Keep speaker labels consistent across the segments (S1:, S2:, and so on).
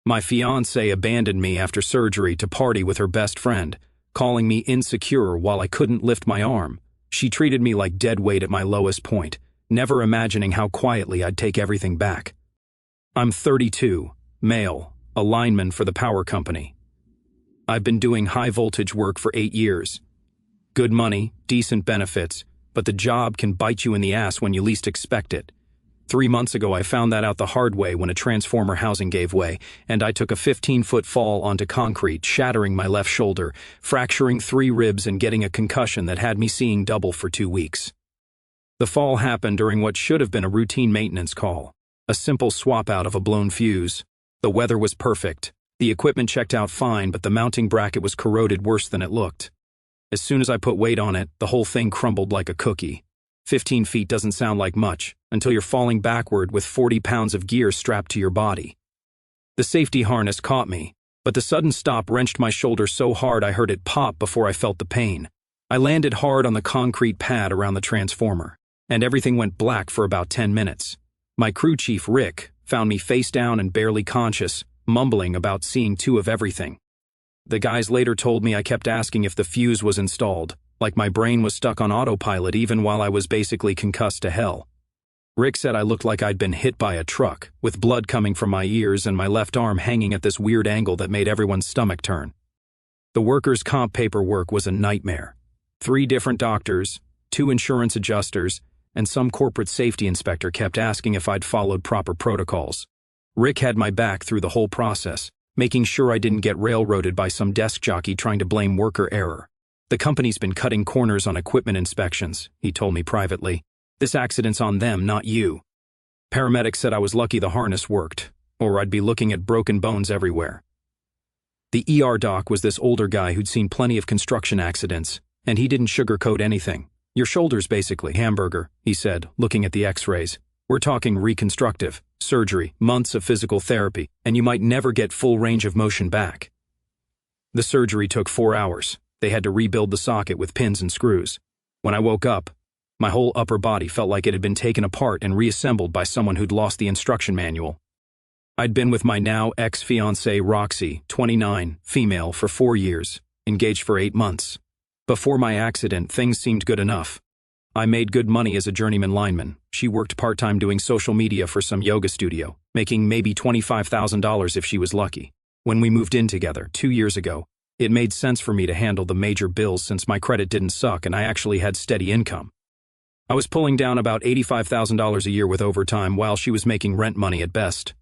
S1: My fiancée abandoned me after surgery to party with her best friend, calling me insecure while I couldn't lift my arm. She treated me like dead weight at my lowest point, never imagining how quietly I'd take everything back. I'm 32, male, a lineman for the power company. I've been doing high-voltage work for 8 years. Good money, decent benefits, but the job can bite you in the ass when you least expect it. 3 months ago, I found that out the hard way when a transformer housing gave way, and I took a 15-foot fall onto concrete, shattering my left shoulder, fracturing 3 ribs and getting a concussion that had me seeing double for 2 weeks. The fall happened during what should have been a routine maintenance call, a simple swap out of a blown fuse. The weather was perfect. The equipment checked out fine, but the mounting bracket was corroded worse than it looked. As soon as I put weight on it, the whole thing crumbled like a cookie. 15 feet doesn't sound like much, until you're falling backward with 40 pounds of gear strapped to your body. The safety harness caught me, but the sudden stop wrenched my shoulder so hard I heard it pop before I felt the pain. I landed hard on the concrete pad around the transformer, and everything went black for about 10 minutes. My crew chief, Rick, found me face down and barely conscious, mumbling about seeing 2 of everything. The guys later told me I kept asking if the fuse was installed, like my brain was stuck on autopilot even while I was basically concussed to hell. Rick said I looked like I'd been hit by a truck, with blood coming from my ears and my left arm hanging at this weird angle that made everyone's stomach turn. The workers' comp paperwork was a nightmare. 3 different doctors, 2 insurance adjusters, and some corporate safety inspector kept asking if I'd followed proper protocols. Rick had my back through the whole process, making sure I didn't get railroaded by some desk jockey trying to blame worker error. The company's been cutting corners on equipment inspections, he told me privately. This accident's on them, not you. Paramedics said I was lucky the harness worked, or I'd be looking at broken bones everywhere. The ER doc was this older guy who'd seen plenty of construction accidents, and he didn't sugarcoat anything. Your shoulder's basically hamburger, he said, looking at the x-rays. We're talking reconstructive, surgery, months of physical therapy, and you might never get full range of motion back. The surgery took 4 hours. They had to rebuild the socket with pins and screws. When I woke up, my whole upper body felt like it had been taken apart and reassembled by someone who'd lost the instruction manual. I'd been with my now ex-fiancée Roxy, 29, female, for 4 years, engaged for 8 months. Before my accident, things seemed good enough. I made good money as a journeyman lineman. She worked part-time doing social media for some yoga studio, making maybe $25,000 if she was lucky. When we moved in together 2 years ago, it made sense for me to handle the major bills since my credit didn't suck and I actually had steady income. I was pulling down about $85,000 a year with overtime while she was making rent money at best.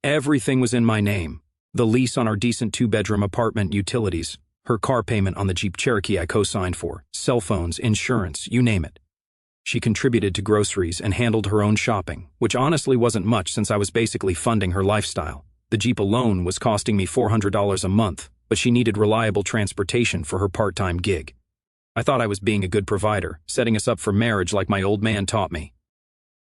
S1: Everything was in my name. The lease on our decent 2-bedroom apartment, utilities, her car payment on the Jeep Cherokee I co-signed for, cell phones, insurance, you name it. She contributed to groceries and handled her own shopping, which honestly wasn't much since I was basically funding her lifestyle. The Jeep alone was costing me $400 a month, but she needed reliable transportation for her part-time gig. I thought I was being a good provider, setting us up for marriage like my old man taught me.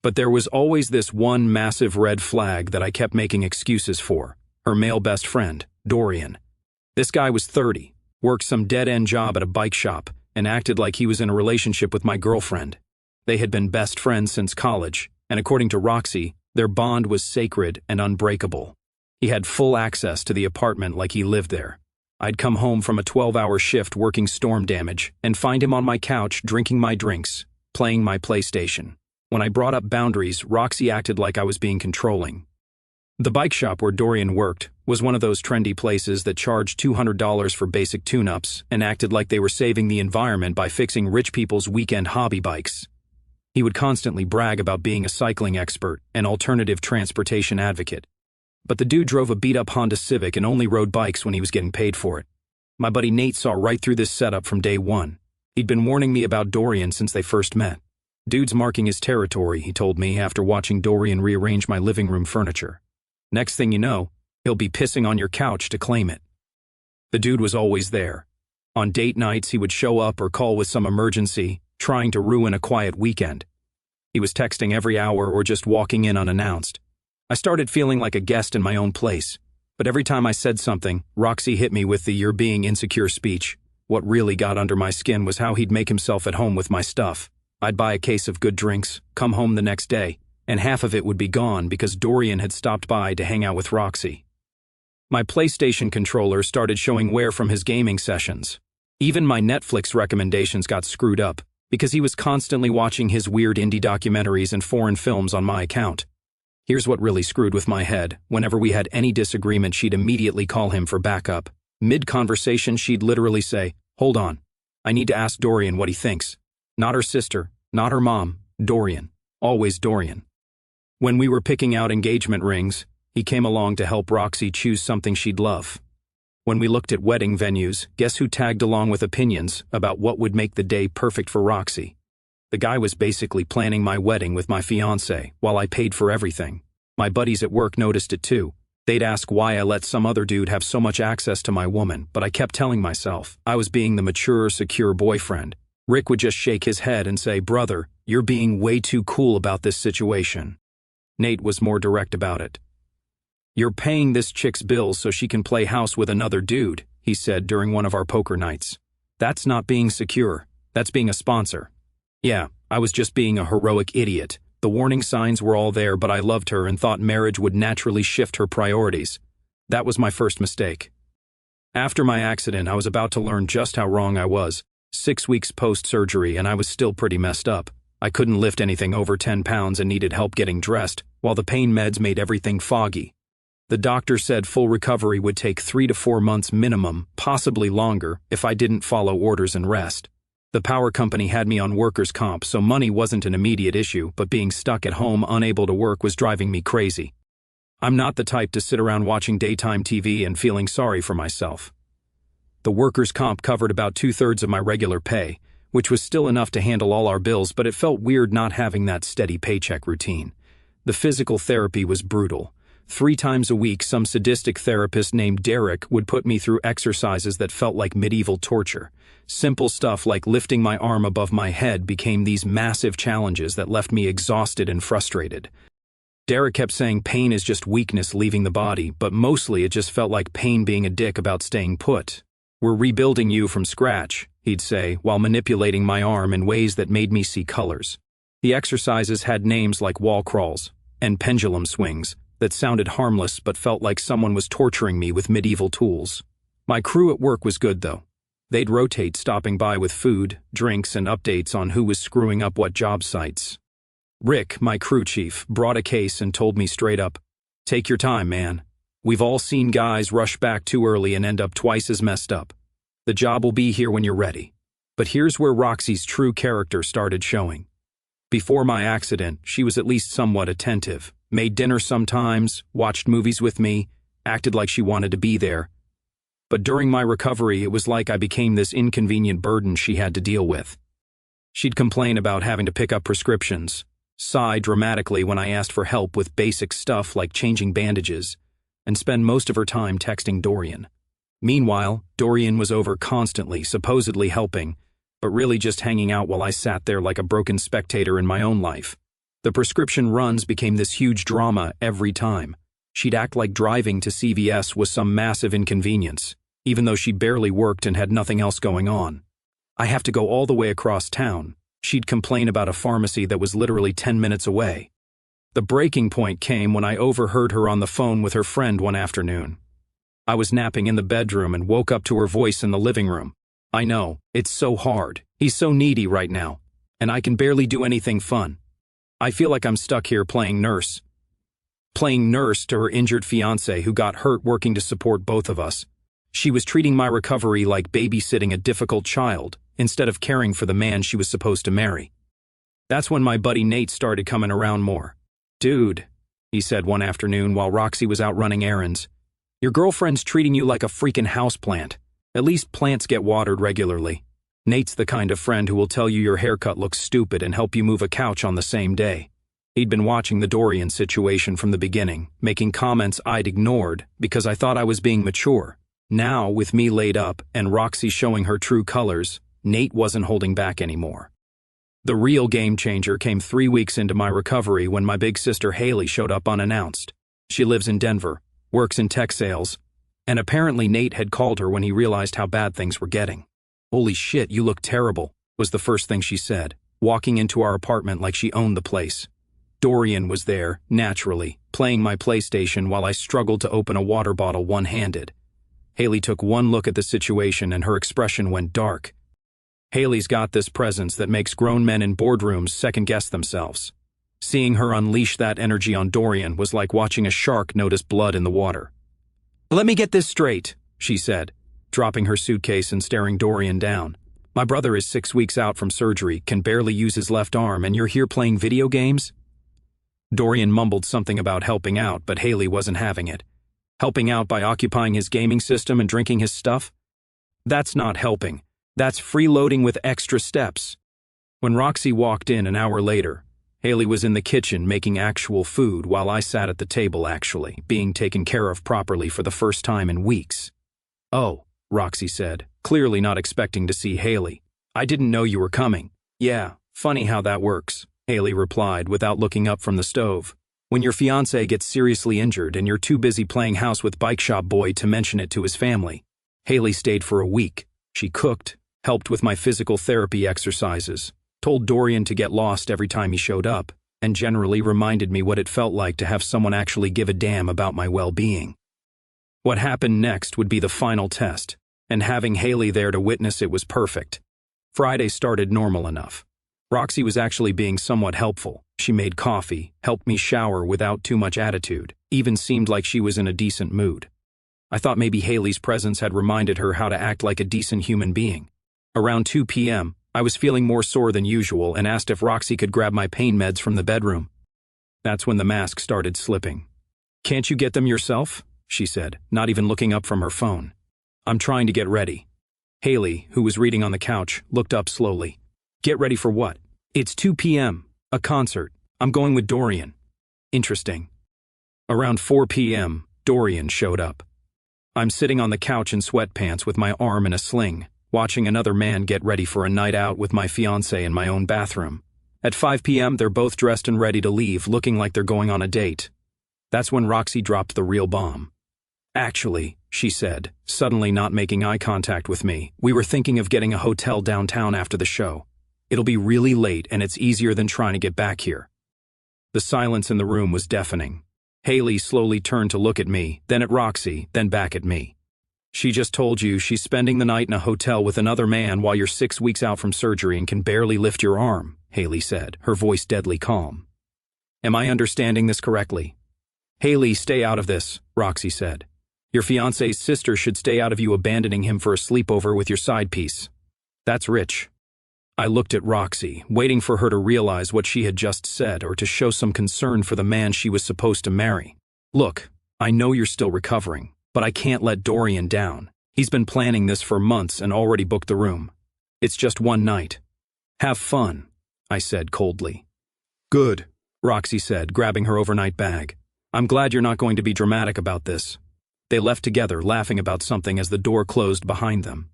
S1: But there was always this one massive red flag that I kept making excuses for, her male best friend, Dorian. This guy was 30, worked some dead-end job at a bike shop, and acted like he was in a relationship with my girlfriend. They had been best friends since college, and according to Roxy, their bond was sacred and unbreakable. He had full access to the apartment like he lived there. I'd come home from a 12-hour shift working storm damage and find him on my couch drinking my drinks, playing my PlayStation. When I brought up boundaries, Roxy acted like I was being controlling. The bike shop where Dorian worked was one of those trendy places that charged $200 for basic tune-ups and acted like they were saving the environment by fixing rich people's weekend hobby bikes. He would constantly brag about being a cycling expert and alternative transportation advocate. But the dude drove a beat-up Honda Civic and only rode bikes when he was getting paid for it. My buddy Nate saw right through this setup from day one. He'd been warning me about Dorian since they first met. Dude's marking his territory, he told me after watching Dorian rearrange my living room furniture. Next thing you know, he'll be pissing on your couch to claim it. The dude was always there. On date nights, he would show up or call with some emergency, trying to ruin a quiet weekend. He was texting every hour or just walking in unannounced. I started feeling like a guest in my own place, but every time I said something, Roxy hit me with the "you're being insecure" speech. What really got under my skin was how he'd make himself at home with my stuff. I'd buy a case of good drinks, come home the next day, and half of it would be gone because Dorian had stopped by to hang out with Roxy. My PlayStation controller started showing wear from his gaming sessions. Even my Netflix recommendations got screwed up, because he was constantly watching his weird indie documentaries and foreign films on my account. Here's what really screwed with my head. Whenever we had any disagreement, she'd immediately call him for backup. Mid-conversation, she'd literally say, "Hold on. I need to ask Dorian what he thinks." Not her sister, not her mom, Dorian. Always Dorian. When we were picking out engagement rings, he came along to help Roxy choose something she'd love. When we looked at wedding venues, guess who tagged along with opinions about what would make the day perfect for Roxy? The guy was basically planning my wedding with my fiancée while I paid for everything. My buddies at work noticed it too. They'd ask why I let some other dude have so much access to my woman, but I kept telling myself I was being the mature, secure boyfriend. Rick would just shake his head and say, "Brother, you're being way too cool about this situation." Nate was more direct about it. "You're paying this chick's bills so she can play house with another dude," he said during one of our poker nights. "That's not being secure. That's being a sponsor." Yeah, I was just being a heroic idiot. The warning signs were all there, but I loved her and thought marriage would naturally shift her priorities. That was my first mistake. After my accident, I was about to learn just how wrong I was. 6 weeks post-surgery, and I was still pretty messed up. I couldn't lift anything over 10 pounds and needed help getting dressed, while the pain meds made everything foggy. The doctor said full recovery would take 3 to 4 months minimum, possibly longer, if I didn't follow orders and rest. The power company had me on workers' comp, so money wasn't an immediate issue, but being stuck at home unable to work was driving me crazy. I'm not the type to sit around watching daytime TV and feeling sorry for myself. The workers' comp covered about 2/3 of my regular pay, which was still enough to handle all our bills, but it felt weird not having that steady paycheck routine. The physical therapy was brutal. 3 times a week, some sadistic therapist named Derek would put me through exercises that felt like medieval torture. Simple stuff like lifting my arm above my head became these massive challenges that left me exhausted and frustrated. Derek kept saying pain is just weakness leaving the body, but mostly it just felt like pain being a dick about staying put. "We're rebuilding you from scratch," he'd say, while manipulating my arm in ways that made me see colors. The exercises had names like wall crawls and pendulum swings that sounded harmless but felt like someone was torturing me with medieval tools. My crew at work was good, though. They'd rotate, stopping by with food, drinks, and updates on who was screwing up what job sites. Rick, my crew chief, brought a case and told me straight up, "Take your time, man. We've all seen guys rush back too early and end up twice as messed up. The job will be here when you're ready." But here's where Roxy's true character started showing. Before my accident, she was at least somewhat attentive, made dinner sometimes, watched movies with me, acted like she wanted to be there. But during my recovery, it was like I became this inconvenient burden she had to deal with. She'd complain about having to pick up prescriptions, sigh dramatically when I asked for help with basic stuff like changing bandages, and spend most of her time texting Dorian. Meanwhile, Dorian was over constantly, supposedly helping, but really just hanging out while I sat there like a broken spectator in my own life. The prescription runs became this huge drama every time. She'd act like driving to CVS was some massive inconvenience, even though she barely worked and had nothing else going on. "I have to go all the way across town." She'd complain about a pharmacy that was literally 10 minutes away. The breaking point came when I overheard her on the phone with her friend one afternoon. I was napping in the bedroom and woke up to her voice in the living room. "I know, it's so hard. He's so needy right now, and I can barely do anything fun. I feel like I'm stuck here playing nurse." Playing nurse to her injured fiancé who got hurt working to support both of us. She was treating my recovery like babysitting a difficult child, instead of caring for the man she was supposed to marry. That's when my buddy Nate started coming around more. "Dude," he said one afternoon while Roxy was out running errands, "your girlfriend's treating you like a freaking houseplant. At least plants get watered regularly." Nate's the kind of friend who will tell you your haircut looks stupid and help you move a couch on the same day. He'd been watching the Dorian situation from the beginning, making comments I'd ignored because I thought I was being mature. Now, with me laid up and Roxy showing her true colors, Nate wasn't holding back anymore. The real game changer came 3 weeks into my recovery when my big sister Haley showed up unannounced. She lives in Denver, works in tech sales, and apparently Nate had called her when he realized how bad things were getting. "Holy shit, you look terrible," was the first thing she said, walking into our apartment like she owned the place. Dorian was there, naturally, playing my PlayStation while I struggled to open a water bottle one-handed. Haley took one look at the situation and her expression went dark. Haley's got this presence that makes grown men in boardrooms second-guess themselves. Seeing her unleash that energy on Dorian was like watching a shark notice blood in the water. "Let me get this straight," she said, dropping her suitcase and staring Dorian down. "My brother is 6 weeks out from surgery, can barely use his left arm, and you're here playing video games?" Dorian mumbled something about helping out, but Haley wasn't having it. Helping out by occupying his gaming system and drinking his stuff? That's not helping. That's freeloading with extra steps. When Roxy walked in an hour later, Haley was in the kitchen making actual food while I sat at the table actually, being taken care of properly for the first time in weeks. "Oh," Roxy said, clearly not expecting to see Haley. "I didn't know you were coming." "Yeah, funny how that works," Haley replied without looking up from the stove. "When your fiancé gets seriously injured and you're too busy playing house with Bike Shop Boy to mention it to his family." Haley stayed for a week. She cooked, helped with my physical therapy exercises, told Dorian to get lost every time he showed up, and generally reminded me what it felt like to have someone actually give a damn about my well-being. What happened next would be the final test, and having Haley there to witness it was perfect. Friday started normal enough. Roxy was actually being somewhat helpful. She made coffee, helped me shower without too much attitude, even seemed like she was in a decent mood. I thought maybe Haley's presence had reminded her how to act like a decent human being. Around 2 p.m., I was feeling more sore than usual and asked if Roxy could grab my pain meds from the bedroom. That's when the mask started slipping. "Can't you get them yourself?" she said, not even looking up from her phone. "I'm trying to get ready." Haley, who was reading on the couch, looked up slowly. "Get ready for what?" "It's 2 p.m., a concert. I'm going with Dorian." "Interesting." Around 4 p.m., Dorian showed up. I'm sitting on the couch in sweatpants with my arm in a sling, watching another man get ready for a night out with my fiancé in my own bathroom. At 5 p.m., they're both dressed and ready to leave, looking like they're going on a date. That's when Roxy dropped the real bomb. "Actually," she said, suddenly not making eye contact with me, "we were thinking of getting a hotel downtown after the show. It'll be really late and it's easier than trying to get back here." The silence in the room was deafening. Haley slowly turned to look at me, then at Roxy, then back at me. "She just told you she's spending the night in a hotel with another man while you're 6 weeks out from surgery and can barely lift your arm," Haley said, her voice deadly calm. "Am I understanding this correctly?" "Haley, stay out of this," Roxy said. "Your fiancé's sister should stay out of you abandoning him for a sleepover with your side piece. That's rich." I looked at Roxy, waiting for her to realize what she had just said or to show some concern for the man she was supposed to marry. "Look, I know you're still recovering, but I can't let Dorian down. He's been planning this for months and already booked the room. It's just one night. Have fun," I said coldly. "Good," Roxy said, grabbing her overnight bag. "I'm glad you're not going to be dramatic about this." They left together, laughing about something as the door closed behind them.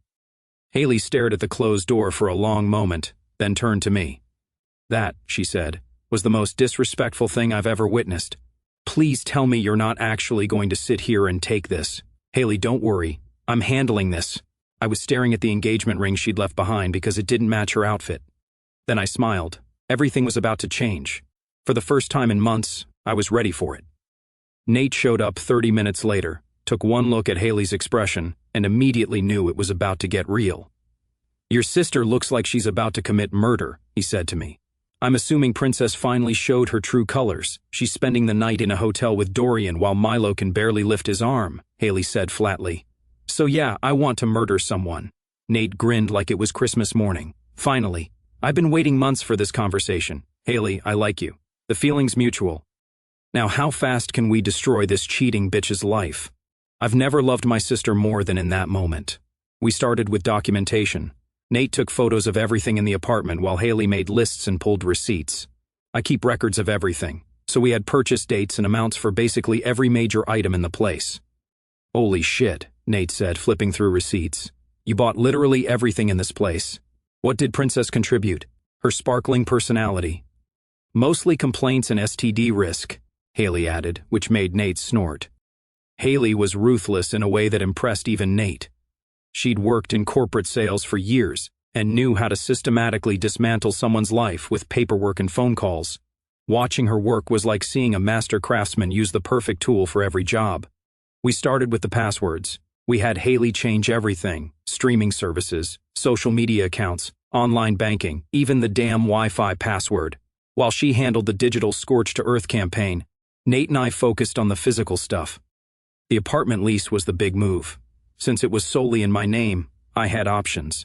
S1: Haley stared at the closed door for a long moment, then turned to me. "That," she said, "was the most disrespectful thing I've ever witnessed. Please tell me you're not actually going to sit here and take this." "Haley, don't worry. I'm handling this." I was staring at the engagement ring she'd left behind because it didn't match her outfit. Then I smiled. Everything was about to change. For the first time in months, I was ready for it. Nate showed up 30 minutes later, took one look at Haley's expression, and immediately knew it was about to get real. "Your sister looks like she's about to commit murder," he said to me. "I'm assuming Princess finally showed her true colors. She's spending the night in a hotel with Dorian while Milo can barely lift his arm," Haley said flatly. "So yeah, I want to murder someone." Nate grinned like it was Christmas morning. "Finally. I've been waiting months for this conversation. Haley, I like you. The feeling's mutual. Now how fast can we destroy this cheating bitch's life?" I've never loved my sister more than in that moment. We started with documentation. Nate took photos of everything in the apartment while Haley made lists and pulled receipts. I keep records of everything, so we had purchase dates and amounts for basically every major item in the place. "Holy shit," Nate said, flipping through receipts. "You bought literally everything in this place. What did Princess contribute?" "Her sparkling personality." "Mostly complaints and STD risk," Haley added, which made Nate snort. Haley was ruthless in a way that impressed even Nate. She'd worked in corporate sales for years and knew how to systematically dismantle someone's life with paperwork and phone calls. Watching her work was like seeing a master craftsman use the perfect tool for every job. We started with the passwords. We had Haley change everything: streaming services, social media accounts, online banking, even the damn Wi-Fi password. While she handled the digital scorched-to-earth campaign, Nate and I focused on the physical stuff. The apartment lease was the big move. Since it was solely in my name, I had options.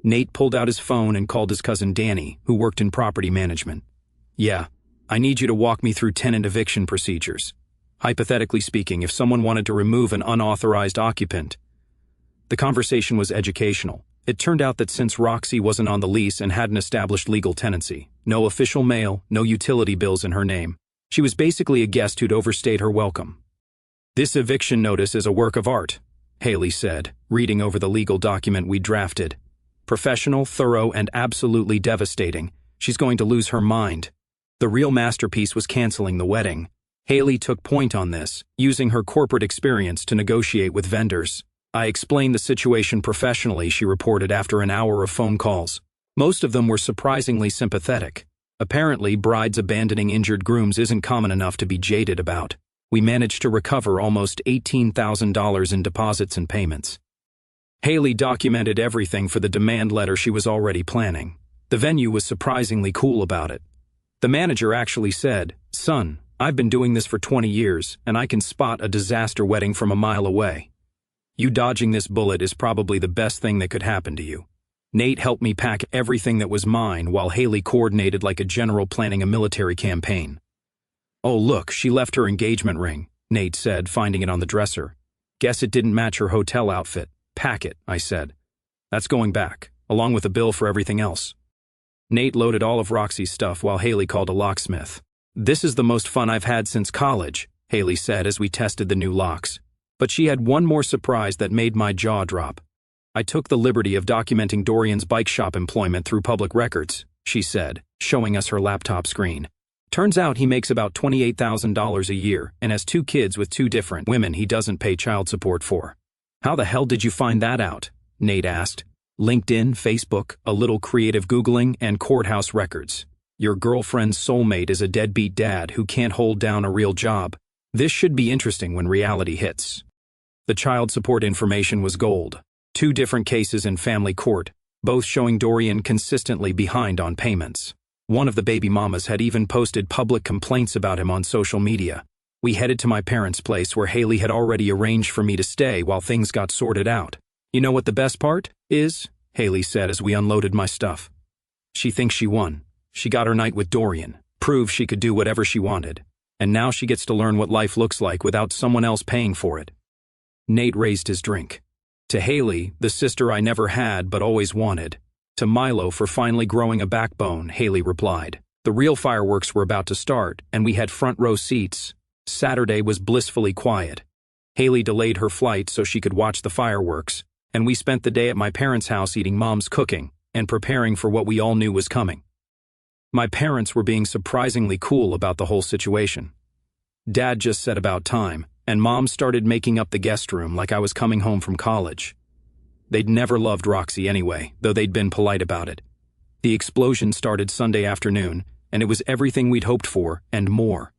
S1: Nate pulled out his phone and called his cousin Danny, who worked in property management. "Yeah, I need you to walk me through tenant eviction procedures. Hypothetically speaking, if someone wanted to remove an unauthorized occupant." The conversation was educational. It turned out that since Roxy wasn't on the lease and hadn't established legal tenancy, no official mail, no utility bills in her name, she was basically a guest who'd overstayed her welcome. "This eviction notice is a work of art," Haley said, reading over the legal document we drafted. "Professional, thorough, and absolutely devastating. She's going to lose her mind." The real masterpiece was canceling the wedding. Haley took point on this, using her corporate experience to negotiate with vendors. "I explained the situation professionally," she reported after an hour of phone calls. Most of them were surprisingly sympathetic. Apparently, brides abandoning injured grooms isn't common enough to be jaded about. We managed to recover almost $18,000 in deposits and payments. Haley documented everything for the demand letter she was already planning. The venue was surprisingly cool about it. The manager actually said, "Son, I've been doing this for 20 years, and I can spot a disaster wedding from a mile away. You dodging this bullet is probably the best thing that could happen to you." Nate helped me pack everything that was mine while Haley coordinated like a general planning a military campaign. "Oh look, she left her engagement ring," Nate said, finding it on the dresser. "Guess it didn't match her hotel outfit." "Pack it," I said. "That's going back, along with a bill for everything else." Nate loaded all of Roxy's stuff while Haley called a locksmith. "This is the most fun I've had since college," Haley said as we tested the new locks. But she had one more surprise that made my jaw drop. "I took the liberty of documenting Dorian's bike shop employment through public records," she said, showing us her laptop screen. "Turns out he makes about $28,000 a year and has 2 kids with 2 different women he doesn't pay child support for." "How the hell did you find that out?" Nate asked. "LinkedIn, Facebook, a little creative Googling, and courthouse records. Your girlfriend's soulmate is a deadbeat dad who can't hold down a real job. This should be interesting when reality hits." The child support information was gold. 2 different cases in family court, both showing Dorian consistently behind on payments. One of the baby mamas had even posted public complaints about him on social media. We headed to my parents' place where Haley had already arranged for me to stay while things got sorted out. "You know what the best part is?" Haley said as we unloaded my stuff. "She thinks she won. She got her night with Dorian, proved she could do whatever she wanted, and now she gets to learn what life looks like without someone else paying for it." Nate raised his drink. "To Haley, the sister I never had but always wanted. To Milo for finally growing a backbone," Haley replied. The real fireworks were about to start, and we had front row seats. Saturday was blissfully quiet. Haley delayed her flight so she could watch the fireworks, and we spent the day at my parents' house eating Mom's cooking and preparing for what we all knew was coming. My parents were being surprisingly cool about the whole situation. Dad just said about time, and Mom started making up the guest room like I was coming home from college. They'd never loved Roxy anyway, though they'd been polite about it. The explosion started Sunday afternoon, and it was everything we'd hoped for and more.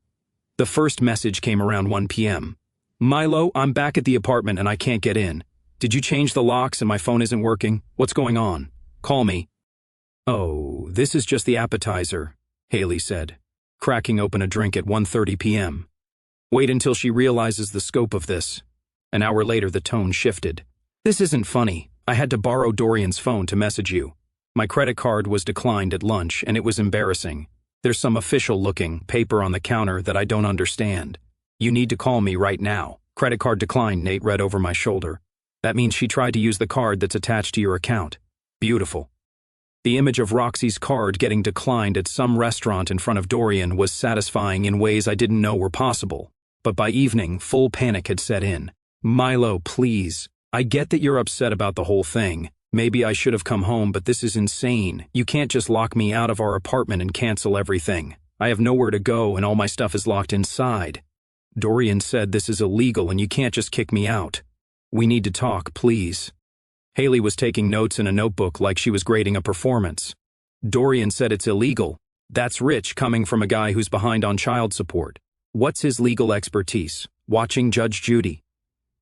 S1: The first message came around 1 p.m. "Milo, I'm back at the apartment and I can't get in. Did you change the locks and my phone isn't working? What's going on? Call me." "Oh, this is just the appetizer," Haley said, cracking open a drink at 1:30 p.m. "Wait until she realizes the scope of this." An hour later, the tone shifted. "This isn't funny. I had to borrow Dorian's phone to message you. My credit card was declined at lunch, and it was embarrassing. There's some official-looking paper on the counter that I don't understand. You need to call me right now." "Credit card declined," Nate read over my shoulder. "That means she tried to use the card that's attached to your account." "Beautiful." The image of Roxy's card getting declined at some restaurant in front of Dorian was satisfying in ways I didn't know were possible. But by evening, full panic had set in. "Milo, please. I get that you're upset about the whole thing. Maybe I should have come home, but this is insane. You can't just lock me out of our apartment and cancel everything. I have nowhere to go and all my stuff is locked inside. Dorian said this is illegal and you can't just kick me out. We need to talk, please." Haley was taking notes in a notebook like she was grading a performance. "Dorian said it's illegal. That's rich coming from a guy who's behind on child support. What's his legal expertise? Watching Judge Judy.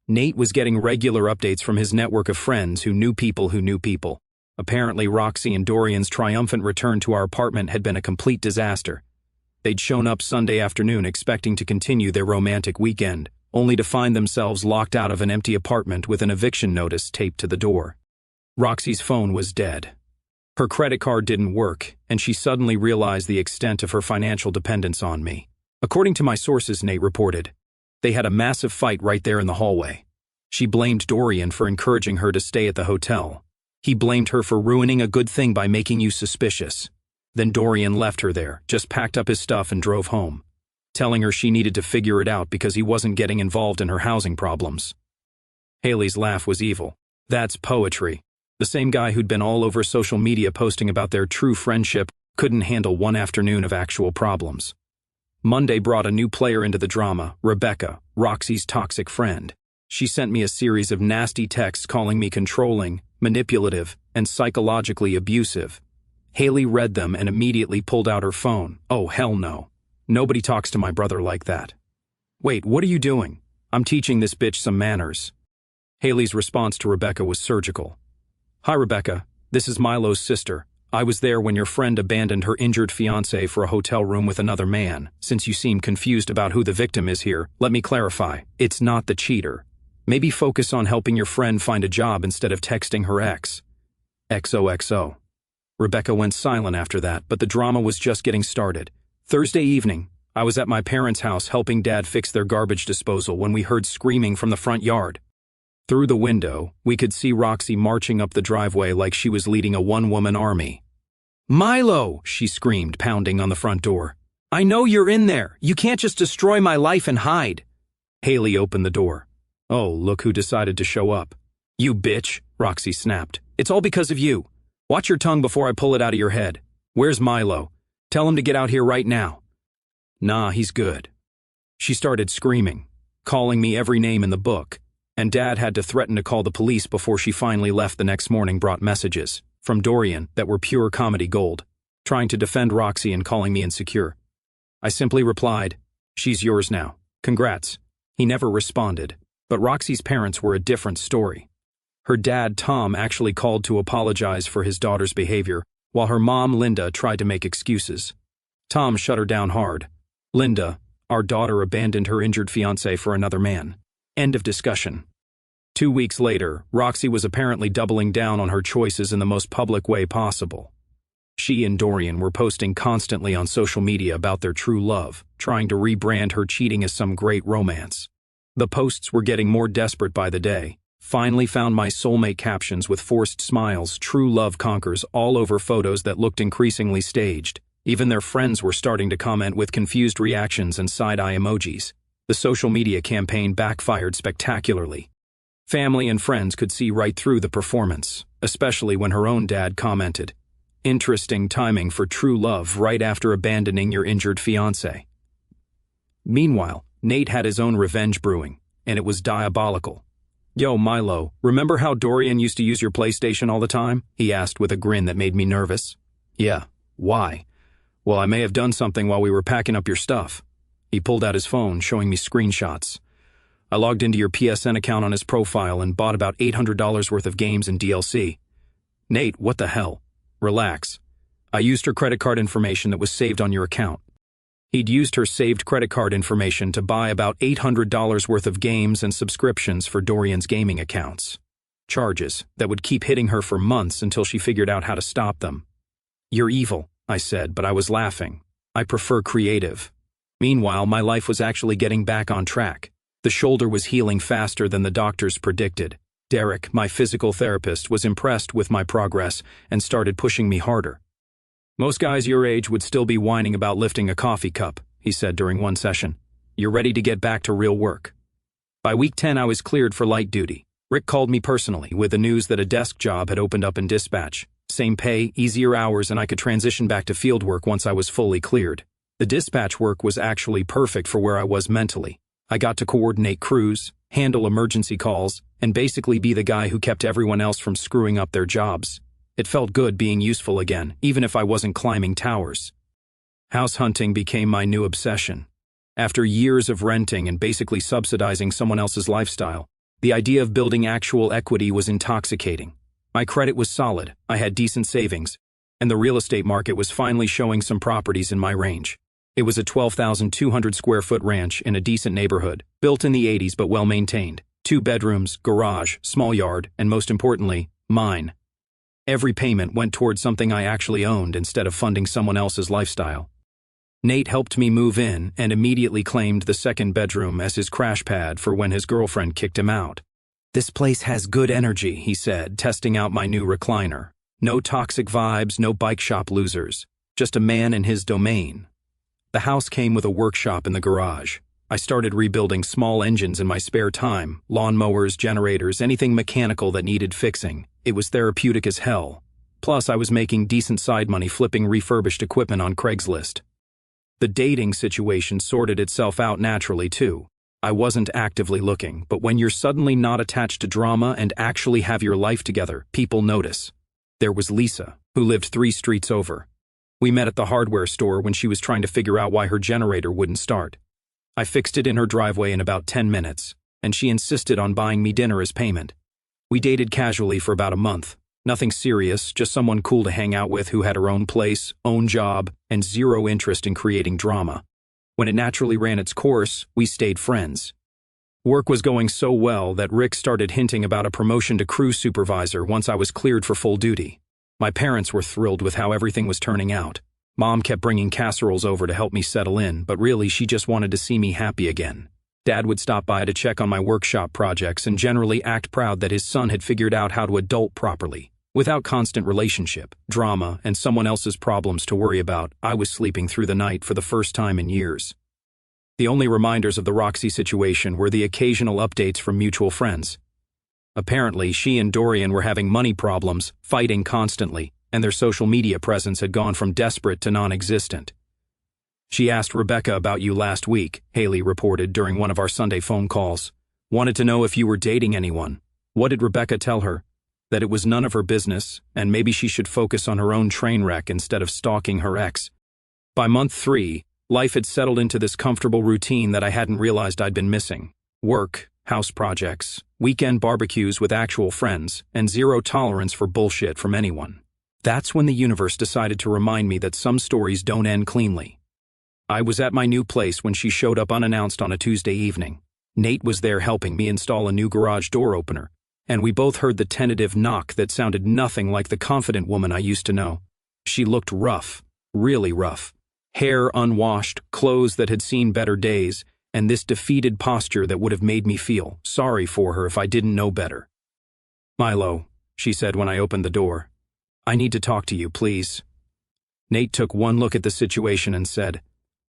S1: Nate was getting regular updates from his network of friends who knew people who knew people. Apparently, Roxy and Dorian's triumphant return to our apartment had been a complete disaster. They'd shown up Sunday afternoon expecting to continue their romantic weekend, only to find themselves locked out of an empty apartment with an eviction notice taped to the door. Roxy's phone was dead. Her credit card didn't work, and she suddenly realized the extent of her financial dependence on me. According to my sources, Nate reported, they had a massive fight right there in the hallway. She blamed Dorian for encouraging her to stay at the hotel. He blamed her for ruining a good thing by making you suspicious. Then Dorian left her there, just packed up his stuff and drove home, telling her she needed to figure it out because he wasn't getting involved in her housing problems. Haley's laugh was evil. That's poetry. The same guy who'd been all over social media posting about their true friendship couldn't handle one afternoon of actual problems. Monday brought a new player into the drama, Rebecca, Roxy's toxic friend. She sent me a series of nasty texts calling me controlling, manipulative, and psychologically abusive. Haley read them and immediately pulled out her phone. Oh, hell no. Nobody talks to my brother like that. Wait, what are you doing? I'm teaching this bitch some manners. Haley's response to Rebecca was surgical. Hi, Rebecca. This is Milo's sister. I was there when your friend abandoned her injured fiancé for a hotel room with another man. Since you seem confused about who the victim is here, let me clarify. It's not the cheater. Maybe focus on helping your friend find a job instead of texting her ex. XOXO. Rebecca went silent after that, but the drama was just getting started. Thursday evening, I was at my parents' house helping Dad fix their garbage disposal when we heard screaming from the front yard. Through the window, we could see Roxy marching up the driveway like she was leading a one-woman army. Milo, she screamed, pounding on the front door. I know you're in there. You can't just destroy my life and hide. Haley opened the door. Oh, look who decided to show up. You bitch, Roxy snapped. It's all because of you. Watch your tongue before I pull it out of your head. Where's Milo? Tell him to get out here right now. Nah, he's good. She started screaming, calling me every name in the book, and Dad had to threaten to call the police before she finally left the next morning. Brought messages from Dorian that were pure comedy gold, trying to defend Roxy and calling me insecure. I simply replied, she's yours now. Congrats. He never responded, but Roxy's parents were a different story. Her dad, Tom, actually called to apologize for his daughter's behavior, while her mom, Linda, tried to make excuses. Tom shut her down hard. Linda, our daughter abandoned her injured fiancé for another man. End of discussion. 2 weeks later, Roxy was apparently doubling down on her choices in the most public way possible. She and Dorian were posting constantly on social media about their true love, trying to rebrand her cheating as some great romance. The posts were getting more desperate by the day. Finally found my soulmate captions with forced smiles, true love conquers, all over photos that looked increasingly staged. Even their friends were starting to comment with confused reactions and side-eye emojis. The social media campaign backfired spectacularly. Family and friends could see right through the performance, especially when her own dad commented, "Interesting timing for true love right after abandoning your injured fiancé." Meanwhile, Nate had his own revenge brewing, and it was diabolical. Yo, Milo, remember how Dorian used to use your PlayStation all the time? He asked with a grin that made me nervous. Yeah, why? Well, I may have done something while we were packing up your stuff. He pulled out his phone, showing me screenshots. I logged into your PSN account on his profile and bought about $800 worth of games and DLC. Nate, what the hell? Relax. I used her credit card information that was saved on your account. He'd used her saved credit card information to buy about $800 worth of games and subscriptions for Dorian's gaming accounts. Charges that would keep hitting her for months until she figured out how to stop them. You're evil, I said, but I was laughing. I prefer creative. Meanwhile, my life was actually getting back on track. The shoulder was healing faster than the doctors predicted. Derek, my physical therapist, was impressed with my progress and started pushing me harder. Most guys your age would still be whining about lifting a coffee cup, he said during one session. You're ready to get back to real work. By week 10, I was cleared for light duty. Rick called me personally with the news that a desk job had opened up in dispatch. Same pay, easier hours, and I could transition back to field work once I was fully cleared. The dispatch work was actually perfect for where I was mentally. I got to coordinate crews, handle emergency calls, and basically be the guy who kept everyone else from screwing up their jobs. It felt good being useful again, even if I wasn't climbing towers. House hunting became my new obsession. After years of renting and basically subsidizing someone else's lifestyle, the idea of building actual equity was intoxicating. My credit was solid, I had decent savings, and the real estate market was finally showing some properties in my range. It was a 12,200 square foot ranch in a decent neighborhood, built in the 80s but well maintained. 2 bedrooms, garage, small yard, and most importantly, mine. Every payment went toward something I actually owned instead of funding someone else's lifestyle. Nate helped me move in and immediately claimed the second bedroom as his crash pad for when his girlfriend kicked him out. "This place has good energy," he said, testing out my new recliner. "No toxic vibes, no bike shop losers. Just a man in his domain." The house came with a workshop in the garage. I started rebuilding small engines in my spare time, lawnmowers, generators, anything mechanical that needed fixing. It was therapeutic as hell. Plus, I was making decent side money flipping refurbished equipment on Craigslist. The dating situation sorted itself out naturally, too. I wasn't actively looking, but when you're suddenly not attached to drama and actually have your life together, people notice. There was Lisa, who lived 3 streets over. We met at the hardware store when she was trying to figure out why her generator wouldn't start. I fixed it in her driveway in about 10 minutes, and she insisted on buying me dinner as payment. We dated casually for about a month. Nothing serious, just someone cool to hang out with who had her own place, own job, and zero interest in creating drama. When it naturally ran its course, we stayed friends. Work was going so well that Rick started hinting about a promotion to crew supervisor once I was cleared for full duty. My parents were thrilled with how everything was turning out. Mom kept bringing casseroles over to help me settle in, but really she just wanted to see me happy again. Dad would stop by to check on my workshop projects and generally act proud that his son had figured out how to adult properly. Without constant relationship, drama, and someone else's problems to worry about, I was sleeping through the night for the first time in years. The only reminders of the Roxy situation were the occasional updates from mutual friends. Apparently, she and Dorian were having money problems, fighting constantly, and their social media presence had gone from desperate to non-existent. "She asked Rebecca about you last week," Haley reported during one of our Sunday phone calls. "Wanted to know if you were dating anyone." What did Rebecca tell her? That it was none of her business, and maybe she should focus on her own train wreck instead of stalking her ex. By month 3, life had settled into this comfortable routine that I hadn't realized I'd been missing. Work, house projects, weekend barbecues with actual friends, and zero tolerance for bullshit from anyone. That's when the universe decided to remind me that some stories don't end cleanly. I was at my new place when she showed up unannounced on a Tuesday evening. Nate was there helping me install a new garage door opener, and we both heard the tentative knock that sounded nothing like the confident woman I used to know. She looked rough, really rough. Hair unwashed, clothes that had seen better days, and this defeated posture that would have made me feel sorry for her if I didn't know better. "Milo," she said when I opened the door. "I need to talk to you, please." Nate took one look at the situation and said,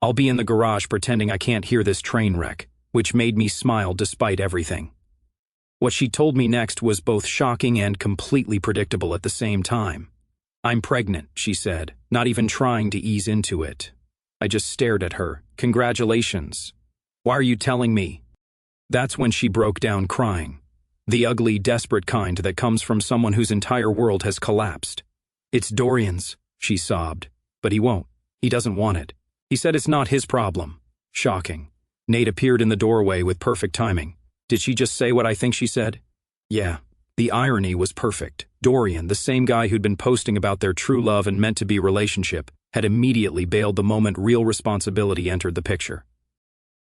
S1: "I'll be in the garage pretending I can't hear this train wreck," which made me smile despite everything. What she told me next was both shocking and completely predictable at the same time. "I'm pregnant," she said, not even trying to ease into it. I just stared at her. "Congratulations. Why are you telling me?" That's when she broke down crying. The ugly, desperate kind that comes from someone whose entire world has collapsed. "It's Dorian's," she sobbed. "But he won't. He doesn't want it. He said it's not his problem." Shocking. Nate appeared in the doorway with perfect timing. Did she just say what I think she said? Yeah. The irony was perfect. Dorian, the same guy who'd been posting about their true love and meant-to-be relationship, had immediately bailed the moment real responsibility entered the picture.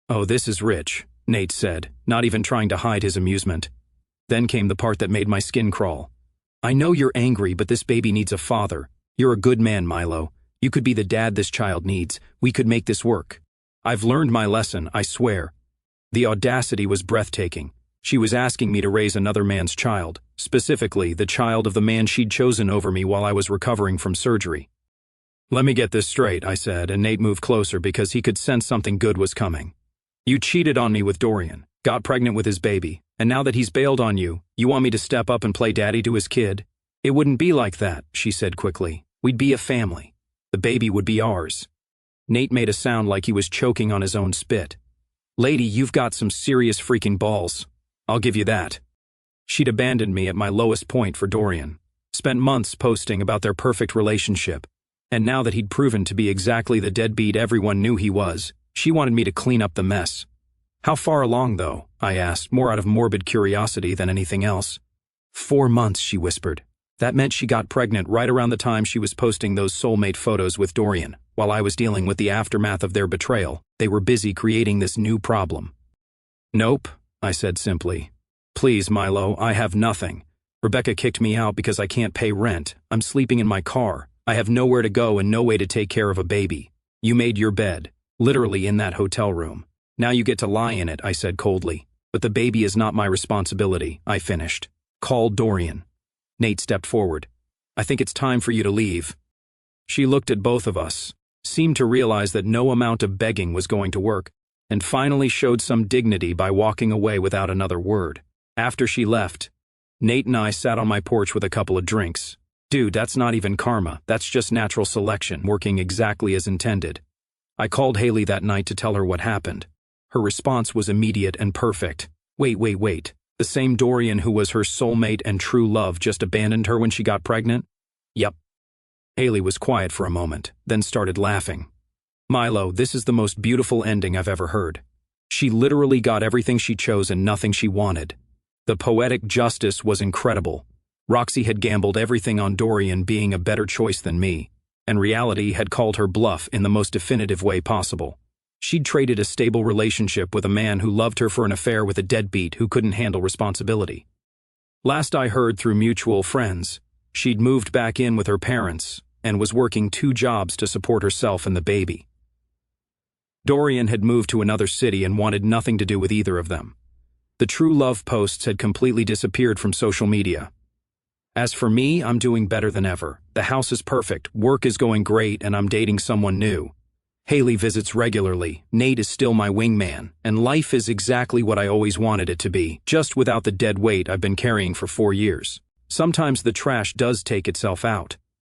S1: "Oh, this is rich," Nate said, not even trying to hide his amusement. Then came the part that made my skin crawl. "I know you're angry, but this baby needs a father. You're a good man, Milo. You could be the dad this child needs. We could make this work. I've learned my lesson, I swear." The audacity was breathtaking. She was asking me to raise another man's child, specifically the child of the man she'd chosen over me while I was recovering from surgery. "Let me get this straight," I said, and Nate moved closer because he could sense something good was coming. "You cheated on me with Dorian, got pregnant with his baby, and now that he's bailed on you, you want me to step up and play daddy to his kid?" "It wouldn't be like that," she said quickly. "We'd be a family. The baby would be ours." Nate made a sound like he was choking on his own spit. "Lady, you've got some serious freaking balls. I'll give you that." She'd abandoned me at my lowest point for Dorian. Spent months posting about their perfect relationship. And now that he'd proven to be exactly the deadbeat everyone knew he was, she wanted me to clean up the mess. How far along, though? I asked, more out of morbid curiosity than anything else. 4 months, she whispered. That meant she got pregnant right around the time she was posting those soulmate photos with Dorian. While I was dealing with the aftermath of their betrayal, they were busy creating this new problem. Nope, I said simply. Please, Milo, I have nothing. Rebecca kicked me out because I can't pay rent. I'm sleeping in my car. I have nowhere to go and no way to take care of a baby. You made your bed, literally in that hotel room. Now you get to lie in it, I said coldly. But the baby is not my responsibility, I finished. Call Dorian. Nate stepped forward. I think it's time for you to leave. She looked at both of us, seemed to realize that no amount of begging was going to work, and finally showed some dignity by walking away without another word. After she left, Nate and I sat on my porch with a couple of drinks. Dude, that's not even karma, that's just natural selection working exactly as intended. I called Haley that night to tell her what happened. Her response was immediate and perfect. Wait. The same Dorian who was her soulmate and true love just abandoned her when she got pregnant? Yep. Haley was quiet for a moment, then started laughing. Milo, this is the most beautiful ending I've ever heard. She literally got everything she chose and nothing she wanted. The poetic justice was incredible. Roxy had gambled everything on Dorian being a better choice than me, and reality had called her bluff in the most definitive way possible. She'd traded a stable relationship with a man who loved her for an affair with a deadbeat who couldn't handle responsibility. Last I heard through mutual friends, she'd moved back in with her parents and was working 2 jobs to support herself and the baby. Dorian had moved to another city and wanted nothing to do with either of them. The true love posts had completely disappeared from social media. As for me, I'm doing better than ever. The house is perfect, work is going great, and I'm dating someone new. Haley visits regularly, Nate is still my wingman, and life is exactly what I always wanted it to be, just without the dead weight I've been carrying for 4 years. Sometimes the trash does take itself out.